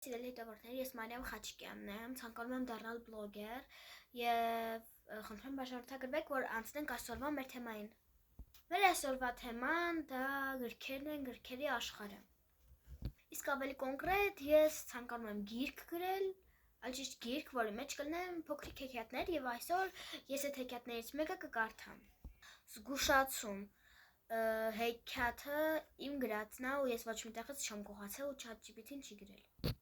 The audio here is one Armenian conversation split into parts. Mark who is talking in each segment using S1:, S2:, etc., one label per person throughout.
S1: Սիրելի հետևորդներ, ես Մարիամ Խաչիկյանն եմ, ցանկանում եմ դառնալ բլոգեր եւ խնդրում եմ բաժանորդագրվեք, որ անցնենք այսօրվա մեր թեմային։ Մեր այսօրվա թեման դա գրքերն են, գրքերի աշխարհը։ Իսկ ավելի կոնկրետ ես ցանկանում եմ գիրք գրել, այլ ճիշտ գիրք, որի մեջ կլինեն փոքրիկ հեքիաթներ եւ այսօր ես այդ հեքիաթներից մեկը կկարդամ։ Զգուշացում հեքիաթը իմ գրածն է ու ես ոչ մի տեղից չեմ գողացել ու ChatGPT-ին չի գրել։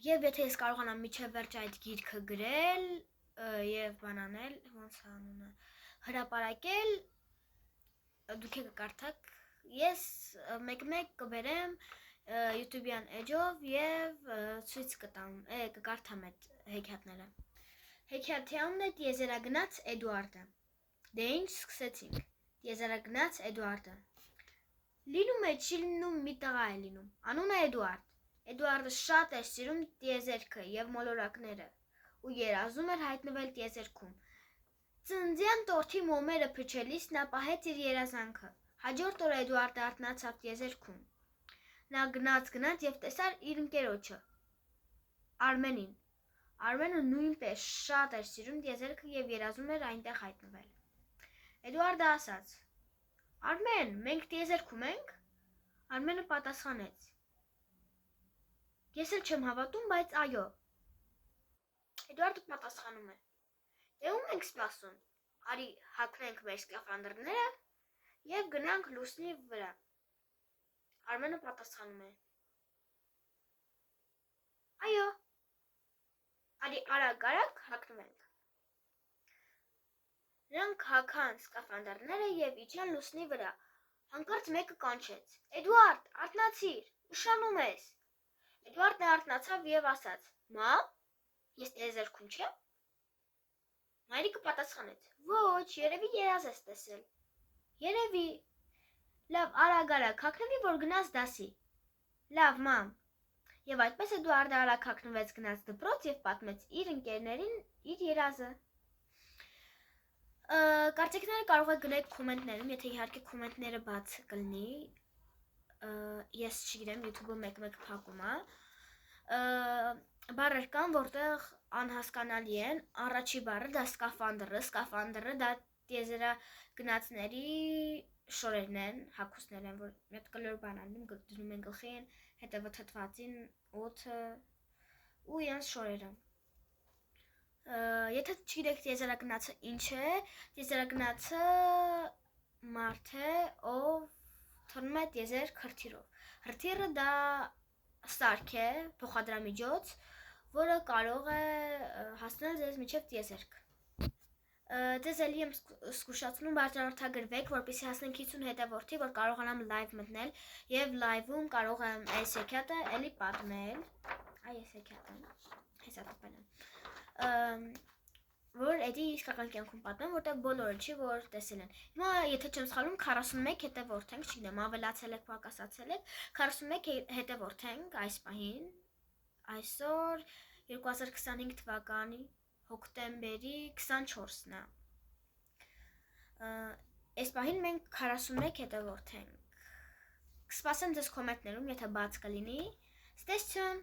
S1: Եվ եթե ես կարողանամ միջև վերջ այդ գիրքը գրել եւ բանանել, ոնց է անունը, հրապարակել, դուք կկարդաք, ես մեկ-մեկ կբերեմ YouTube-յան էջով եւ ցույց կտամ, կկարդամ այդ հեքիաթները։ Հեքիաթի անունն է Տիեզերագնաց Էդուարդը։ Դե ինչ սկսեցինք։ Տիեզերագնաց Էդուարդը։ Լինում է չի լինում մի տղա է լինում, անունը Էդուարդ։ Էդուարդը շատ էր սիրում տիեզերքը եւ մոլորակները ու երազում էր հայտնվել տիեզերքում։ Ծննդյան տորթի մոմերը փչելիս նա պահեց իր երազանքը։ Հաջորդ օրը Էդուարդը արթնացավ տիեզերքում։ Նա գնաց եւ տեսար իր ընկերոջը Արմենին։ Արմենը նույնպես շատ էր սիրում տիեզերքը եւ երազում էր այնտեղ հայտնվել։ Էդուարդը ասաց. Արմեն, մենք տիեզերքում ենք։ Արմենը պատասխանեց. Ես էլ չեմ հավատում, բայց այո։ Էդուարդը պատասխանում է. Դե ում ենք սպասում։ Արի հագնենք մեր սկաֆանդրները եւ գնանք լուսնի վրա։ Արմենը պատասխանում է. Այո։ Արի արագ հագնվենք։ Նրանք հագան սկաֆանդրները եւ իջան լուսնի վրա։ Հանկարծ մեկը կանչեց. Էդուարդ, արթնացիր, ուշանում ես։ Էդուարդը արթնացավ եւ ասաց. Մամ, ես տիեզերքում չեմ։ Մայրիկը պատասխանեց. Ոչ, երևի երազ ես տեսել։ Երևի։ Լավ, արագ հագնվի, որ գնաս դասի։ Լավ, մամ։ Եվ այդպես Էդուարդը արագ հագնվեց գնաց դպրոց եւ պատմեց իր ընկերներին իր երազը։ Կարծիքները կարող եք գրել կոմենտներում, եթե իհարկե կոմենտները բաց կլինի։ Ես չգիտեմ, YouTube-ը մեկ-մեկ փակում է։ Բառեր կան, որտեղ անհասկանալի են։ Առաջի բառը դա սկաֆանդրը դա տիեզերագնացների շորերն են, հագուստներ են, որ մեծ կլոր բանալին դնում են գլխին, հետևը թթվածին, օդը ու իրենց շորերը։ Եթե չգիտեք տիեզերագնացը ինչ է, տիեզերագնացը մարդ է, ով թռնում է տիեզեր հրթիռով։ Հրթիռը դա սարք է, փոխադրամիջոց, որը կարող է հասնել ձեզ մինչև տիեզերք։ Ձեզ էլի եմ զգուշացնում բաժանորդագրվեք, որպեսզի հասնենք 50 հետևորդի, որ կարողանամ լայվ մտնել եւ լայվում կարող եմ այս հեքիաթը էլի պատմել։ Այս հեքիաթը հեսա տպել որ էդի իսկական կյանքում պատմեմ, որտեղ բոլորը չի որ տեսել են։ Հիմա եթե չեմ սխալվում 41 հետևորդ ենք, չգիտեմ, ավելացել եք, պակասացել եք, 41 հետևորդ ենք այս պահին։ Այսօր 2025 թվականի հոկտեմբերի 24-ն է։ Այս պահին մենք 41 հետևորդ ենք։ Կսպասեմ ձեզ կոմենտներում, եթե բաց կլինի։ Ստեսություն։